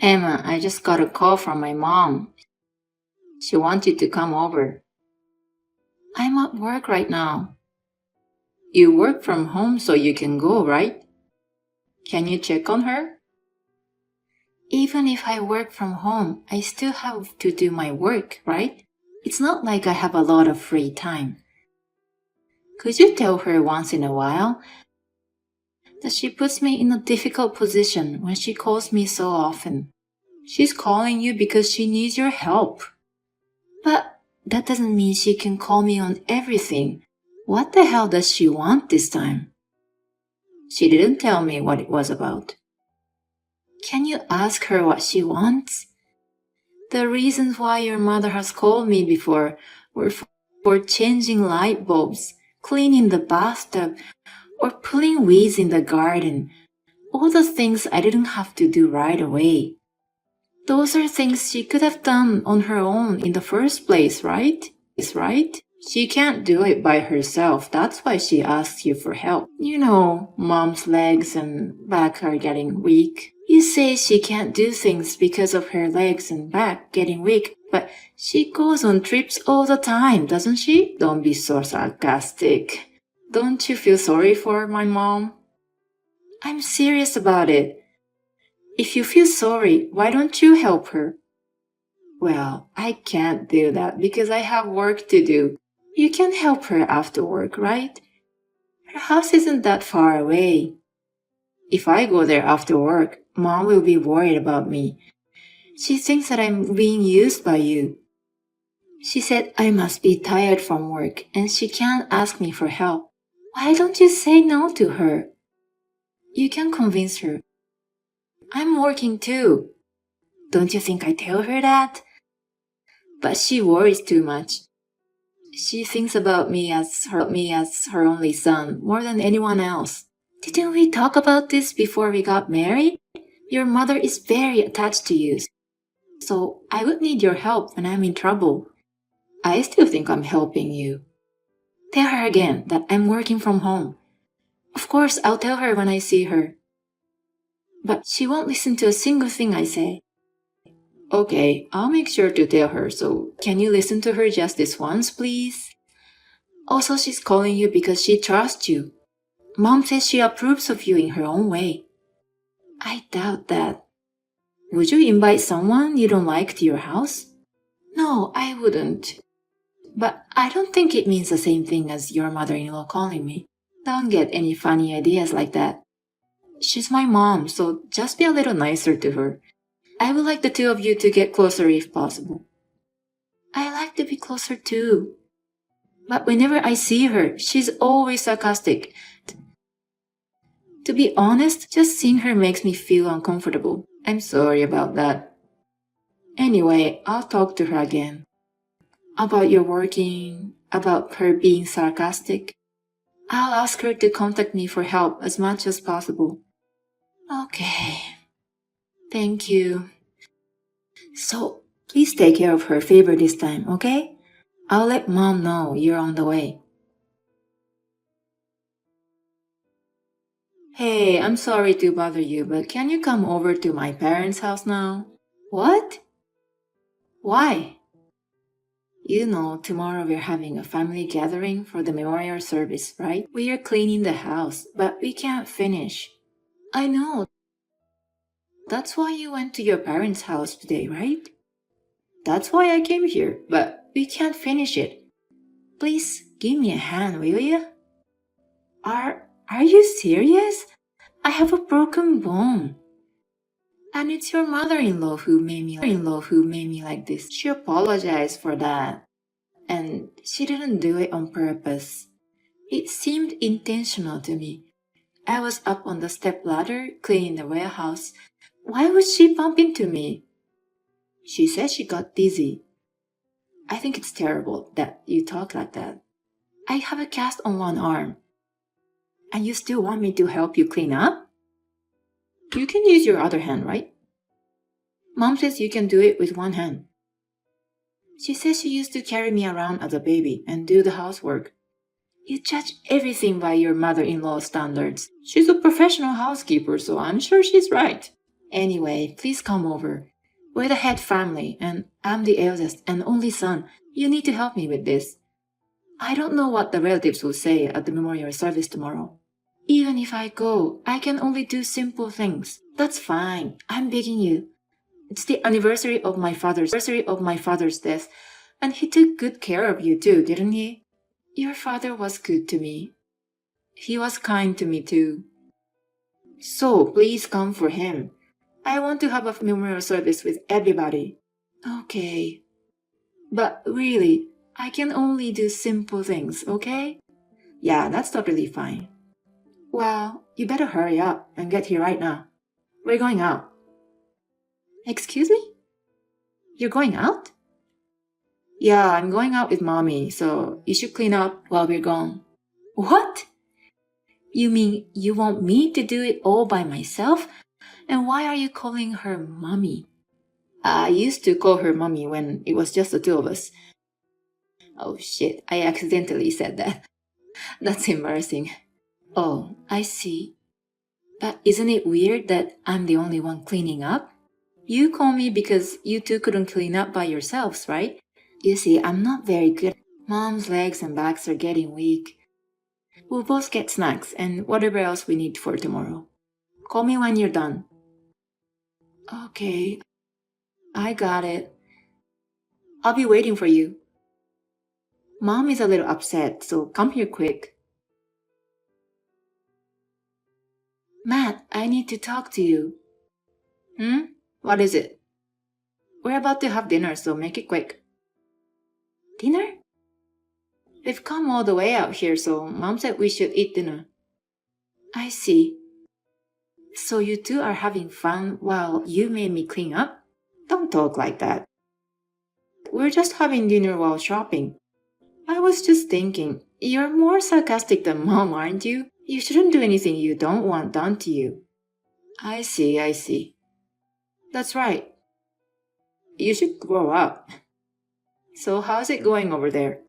Emma, I just got a call from my mom. She wanted to come over. I'm at work right now. You work from home so you can go, right? Can you check on her? Even if I work from home, I still have to do my work, right? It's not like I have a lot of free time. Could you tell her once in a while that she puts me in a difficult position when she calls me so often? She's calling you because she needs your help. But that doesn't mean she can call me on everything. What the hell does she want this time? She didn't tell me what it was about. Can you ask her what she wants? The reasons why your mother has called me before were for changing light bulbs, cleaning the bathtub, or pulling weeds in the garden. All the things I didn't have to do right away. Those are things she could have done on her own in the first place, right? She can't do it by herself. That's why she asks you for help. You know, mom's legs and back are getting weak. You say she can't do things because of her legs and back getting weak, but she goes on trips all the time, doesn't she? Don't be so sarcastic. Don't you feel sorry for my mom? I'm serious about it. If you feel sorry, why don't you help her? Well, I can't do that because I have work to do. You can help her after work, right? Her house isn't that far away. If I go there after work, Mom will be worried about me. She thinks that I'm being used by you. She said I must be tired from work and she can't ask me for help. Why don't you say no to her? You can convince her. I'm working too. Don't you think I tell her that? But she worries too much. She thinks about me as her only son more than anyone else. Didn't we talk about this before we got married? Your mother is very attached to you, so I would need your help when I'm in trouble. I still think I'm helping you. Tell her again that I'm working from home. Of course, I'll tell her when I see her. But she won't listen to a single thing I say. Okay, I'll make sure to tell her, so can you listen to her just this once, please? Also, she's calling you because she trusts you. Mom says she approves of you in her own way. I doubt that. Would you invite someone you don't like to your house? No, I wouldn't. But I don't think it means the same thing as your mother-in-law calling me. Don't get any funny ideas like that. She's my mom, so just be a little nicer to her. I would like the two of you to get closer if possible. I like to be closer too. But whenever I see her, she's always sarcastic. To be honest, just seeing her makes me feel uncomfortable. I'm sorry about that. Anyway, I'll talk to her again. About your working, about her being sarcastic. I'll ask her to contact me for help as much as possible. Okay. Thank you. So, please take care of her favor this time, okay? I'll let Mom know you're on the way. Hey, I'm sorry to bother you, but can you come over to my parents' house now? What? Why? You know, tomorrow we're having a family gathering for the memorial service, right? We are cleaning the house, but we can't finish. I know. That's why you went to your parents' house today, right? That's why I came here, but we can't finish it. Please give me a hand, will you? Are you serious? I have a broken bone. And it's your mother-in-law who made me like this. She apologized for that. And she didn't do it on purpose. It seemed intentional to me. I was up on the stepladder cleaning the warehouse. Why would she bump into me? She said she got dizzy. I think it's terrible that you talk like that. I have a cast on one arm. And you still want me to help you clean up? You can use your other hand, right? Mom says you can do it with one hand. She says she used to carry me around as a baby and do the housework. You judge everything by your mother-in-law's standards. She's a professional housekeeper, so I'm sure she's right. Anyway, please come over. We're the head family, and I'm the eldest and only son. You need to help me with this. I don't know what the relatives will say at the memorial service tomorrow. Even if I go, I can only do simple things. That's fine. I'm begging you. It's the anniversary of my father's death, and he took good care of you too, didn't he? Your father was good to me. He was kind to me too. So please come for him. I want to have a memorial service with everybody. Okay. But really, I can only do simple things, okay? Yeah, that's totally fine. Well, you better hurry up and get here right now. We're going out. Excuse me? You're going out? Yeah, I'm going out with mommy, so you should clean up while we're gone. What? You mean you want me to do it all by myself? And why are you calling her mommy? I used to call her mommy when it was just the two of us. Oh shit, I accidentally said that. That's embarrassing. Oh, I see. But isn't it weird that I'm the only one cleaning up? You call me because you two couldn't clean up by yourselves, right? You see, I'm not very good. Mom's legs and backs are getting weak. We'll both get snacks and whatever else we need for tomorrow. Call me when you're done. Okay, I got it. I'll be waiting for you. Mom is a little upset, so come here quick. Matt, I need to talk to you. What is it? We're about to have dinner, so make it quick. Dinner? We've come all the way out here, so Mom said we should eat dinner. I see. So you two are having fun while you made me clean up? Don't talk like that. We're just having dinner while shopping. I was just thinking, you're more sarcastic than Mom, aren't you? You shouldn't do anything you don't want done to you. I see. That's right. You should grow up. So how's it going over there?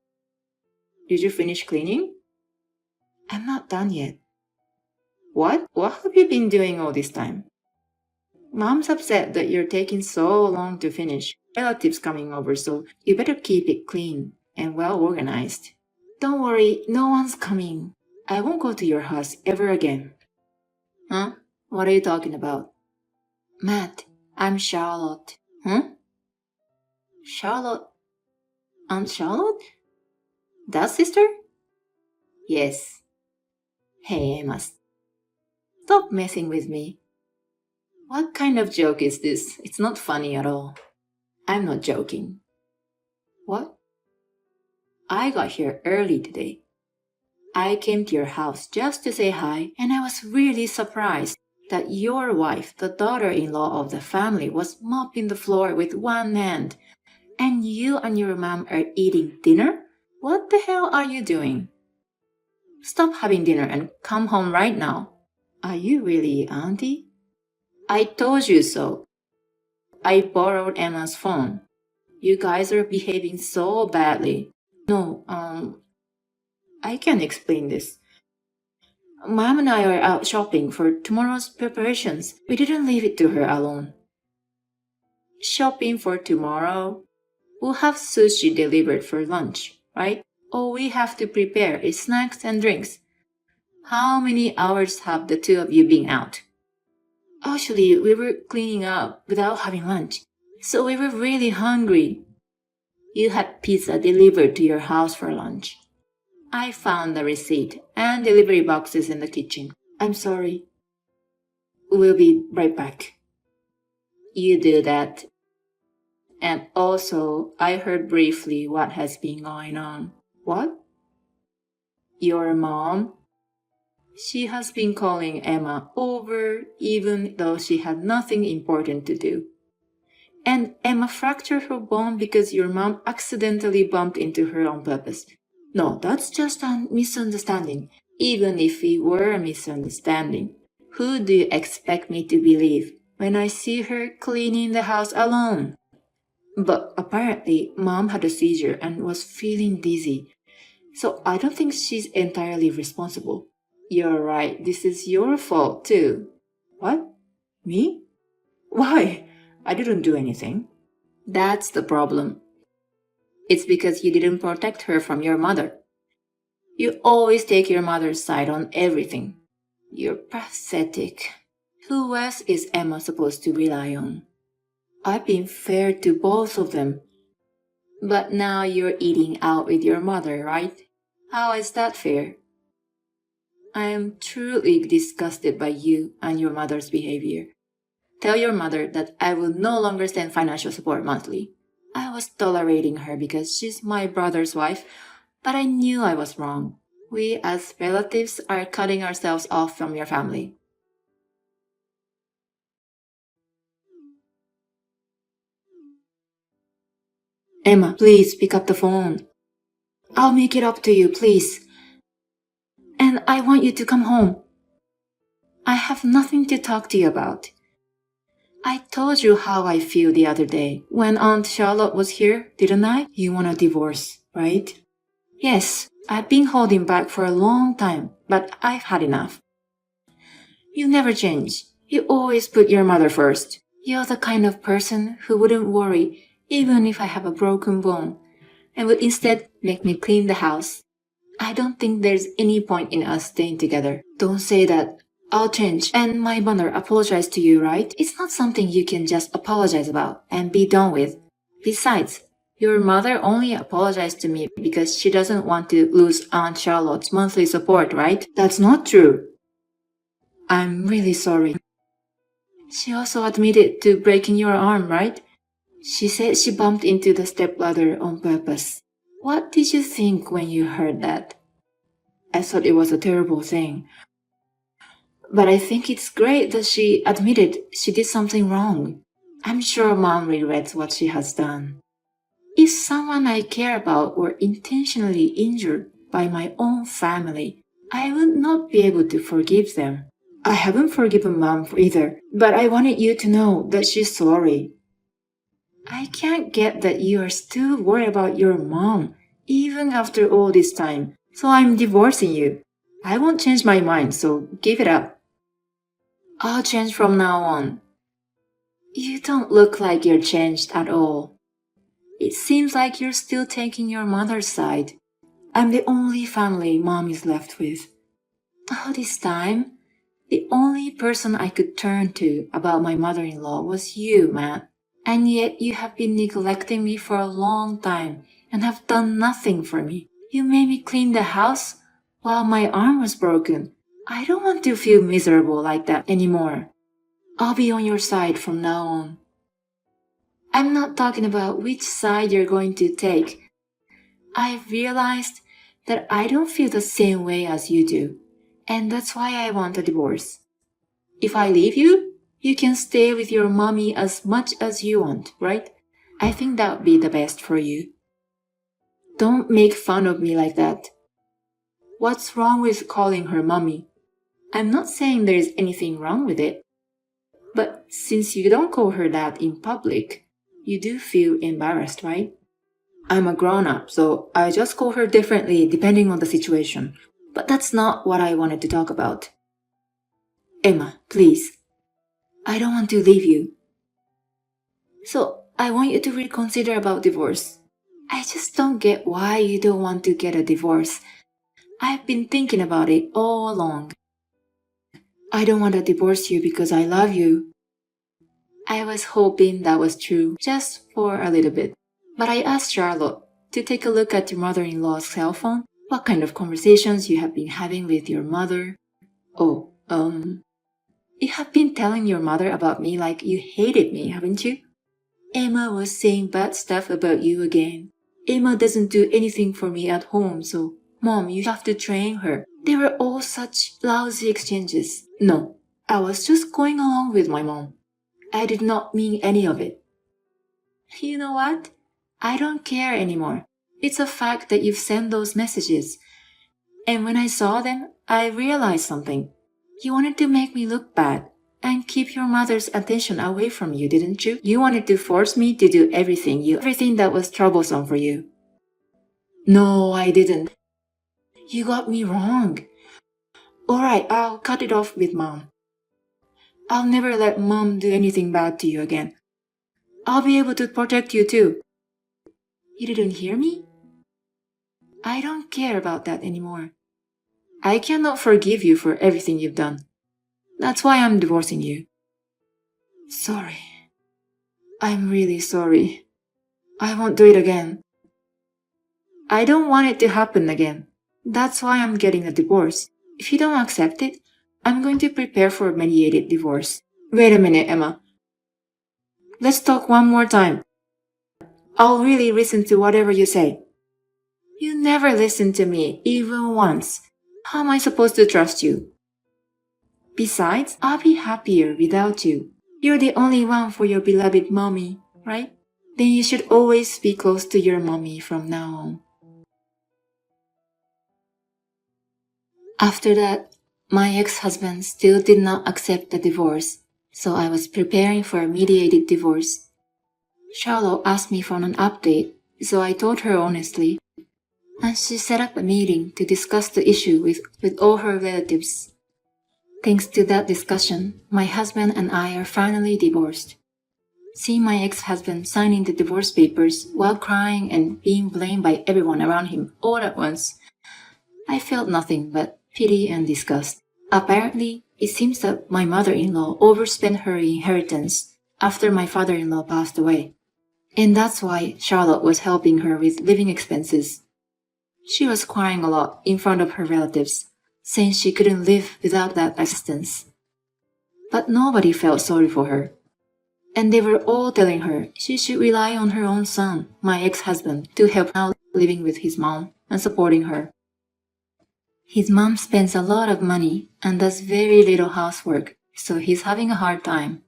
Did you finish cleaning? I'm not done yet. What? What have you been doing all this time? Mom's upset that you're taking so long to finish. Relatives coming over, so you better keep it clean and well organized. Don't worry, no one's coming. I won't go to your house ever again. Huh? What are you talking about? Matt, I'm Charlotte. Huh? Charlotte? Aunt Charlotte? That sister? Yes. Hey, Emma. Stop messing with me. What kind of joke is this? It's not funny at all. I'm not joking. What? I got here early today. I came to your house just to say hi, and I was really surprised that your wife, the daughter-in-law of the family, was mopping the floor with one hand. And you and your mom are eating dinner? What the hell are you doing? Stop having dinner and come home right now. Are you really, Auntie? I told you so. I borrowed Emma's phone. You guys are behaving so badly. No, I can explain this. Mom and I are out shopping for tomorrow's preparations. We didn't leave it to her alone. Shopping for tomorrow? We'll have sushi delivered for lunch, right? All we have to prepare is snacks and drinks. How many hours have the two of you been out? Actually, we were cleaning up without having lunch, so we were really hungry. You had pizza delivered to your house for lunch. I found the receipt and delivery boxes in the kitchen. I'm sorry. We'll be right back. You do that. And also, I heard briefly what has been going on. What? Your mom? She has been calling Emma over even though she had nothing important to do. And Emma fractured her bone because your mom accidentally bumped into her on purpose. No, that's just a misunderstanding. Even if it were a misunderstanding, who do you expect me to believe when I see her cleaning the house alone? But apparently, Mom had a seizure and was feeling dizzy. So I don't think she's entirely responsible. You're right, this is your fault too. What? Me? Why? I didn't do anything. That's the problem. It's because you didn't protect her from your mother. You always take your mother's side on everything. You're pathetic. Who else is Emma supposed to rely on? I've been fair to both of them. But now you're eating out with your mother, right? How is that fair? I am truly disgusted by you and your mother's behavior. Tell your mother that I will no longer send financial support monthly. I was tolerating her because she's my brother's wife, but I knew I was wrong. We as relatives are cutting ourselves off from your family. Emma, please pick up the phone. I'll make it up to you, please. And I want you to come home. I have nothing to talk to you about. I told you how I feel the other day when Aunt Charlotte was here, didn't I? You want a divorce, right? Yes, I've been holding back for a long time, but I've had enough. You never change. You always put your mother first. You're the kind of person who wouldn't worry even if I have a broken bone and would instead make me clean the house. I don't think there's any point in us staying together. Don't say that. I'll change and my mother apologized to you, right? It's not something you can just apologize about and be done with. Besides, your mother only apologized to me because she doesn't want to lose Aunt Charlotte's monthly support, right? That's not true. I'm really sorry. She also admitted to breaking your arm, right? She said she bumped into the stepladder on purpose. What did you think when you heard that? I thought it was a terrible thing. But I think it's great that she admitted she did something wrong. I'm sure Mom regrets what she has done. If someone I care about were intentionally injured by my own family, I would not be able to forgive them. I haven't forgiven Mom either, but I wanted you to know that she's sorry. I can't get that you are still worried about your mom, even after all this time, so I'm divorcing you. I won't change my mind, so give it up. I'll change from now on. You don't look like you're changed at all. It seems like you're still taking your mother's side. I'm the only family Mom is left with. All this time, the only person I could turn to about my mother-in-law was you, Matt. And yet you have been neglecting me for a long time and have done nothing for me. You made me clean the house while my arm was broken. I don't want to feel miserable like that anymore. I'll be on your side from now on. I'm not talking about which side you're going to take. I've realized that I don't feel the same way as you do, and that's why I want a divorce. If I leave you, you can stay with your mommy as much as you want, right? I think that would be the best for you. Don't make fun of me like that. What's wrong with calling her mommy? I'm not saying there's anything wrong with it. But since you don't call her that in public, you do feel embarrassed, right? I'm a grown-up, so I just call her differently depending on the situation. But that's not what I wanted to talk about. Emma, please. I don't want to leave you. So I want you to reconsider about divorce. I just don't get why you don't want to get a divorce. I've been thinking about it all along. I don't want to divorce you because I love you. I was hoping that was true, just for a little bit. But I asked Charlotte to take a look at your mother-in-law's cell phone, what kind of conversations you have been having with your mother. You have been telling your mother about me like you hated me, haven't you? Emma was saying bad stuff about you again. Emma doesn't do anything for me at home, so Mom, you have to train her. They were all such lousy exchanges. No, I was just going along with my mom. I did not mean any of it. You know what? I don't care anymore. It's a fact that you've sent those messages. And when I saw them, I realized something. You wanted to make me look bad and keep your mother's attention away from you, didn't you? You wanted to force me to do everything that was troublesome for you. No, I didn't. You got me wrong. Alright, I'll cut it off with Mom. I'll never let Mom do anything bad to you again. I'll be able to protect you too. You didn't hear me? I don't care about that anymore. I cannot forgive you for everything you've done. That's why I'm divorcing you. Sorry. I'm really sorry. I won't do it again. I don't want it to happen again. That's why I'm getting a divorce. If you don't accept it, I'm going to prepare for a mediated divorce. Wait a minute, Emma. Let's talk one more time. I'll really listen to whatever you say. You never listen to me, even once. How am I supposed to trust you? Besides, I'll be happier without you. You're the only one for your beloved mommy, right? Then you should always be close to your mommy from now on. After that, my ex-husband still did not accept the divorce, so I was preparing for a mediated divorce. Charlotte asked me for an update, so I told her honestly, and she set up a meeting to discuss the issue with all her relatives. Thanks to that discussion, my husband and I are finally divorced. Seeing my ex-husband signing the divorce papers while crying and being blamed by everyone around him all at once, I felt nothing but pity and disgust. Apparently, it seems that my mother-in-law overspent her inheritance after my father-in-law passed away. And that's why Charlotte was helping her with living expenses. She was crying a lot in front of her relatives, saying she couldn't live without that assistance. But nobody felt sorry for her. And they were all telling her she should rely on her own son, my ex-husband, to help out living with his mom and supporting her. His mom spends a lot of money and does very little housework, so he's having a hard time.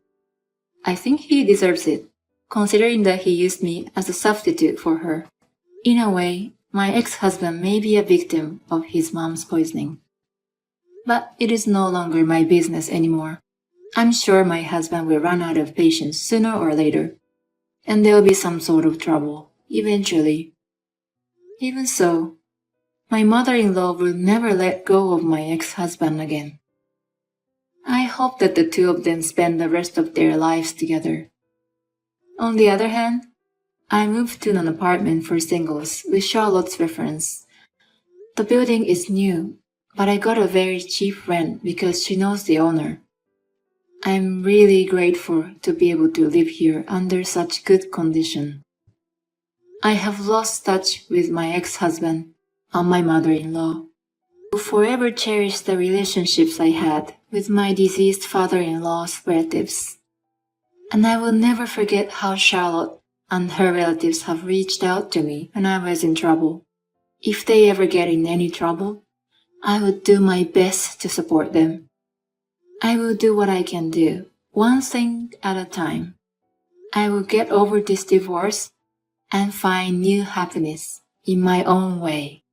I think he deserves it, considering that he used me as a substitute for her. In a way, my ex-husband may be a victim of his mom's poisoning. But it is no longer my business anymore. I'm sure my husband will run out of patience sooner or later, and there will be some sort of trouble, eventually. Even so, my mother-in-law will never let go of my ex-husband again. I hope that the two of them spend the rest of their lives together. On the other hand, I moved to an apartment for singles with Charlotte's reference. The building is new, but I got a very cheap rent because she knows the owner. I'm really grateful to be able to live here under such good condition. I have lost touch with my ex-husband and my mother-in-law. I will forever cherish the relationships I had with my deceased father-in-law's relatives. And I will never forget how Charlotte and her relatives have reached out to me when I was in trouble. If they ever get in any trouble, I would do my best to support them. I will do what I can do, one thing at a time. I will get over this divorce and find new happiness in my own way.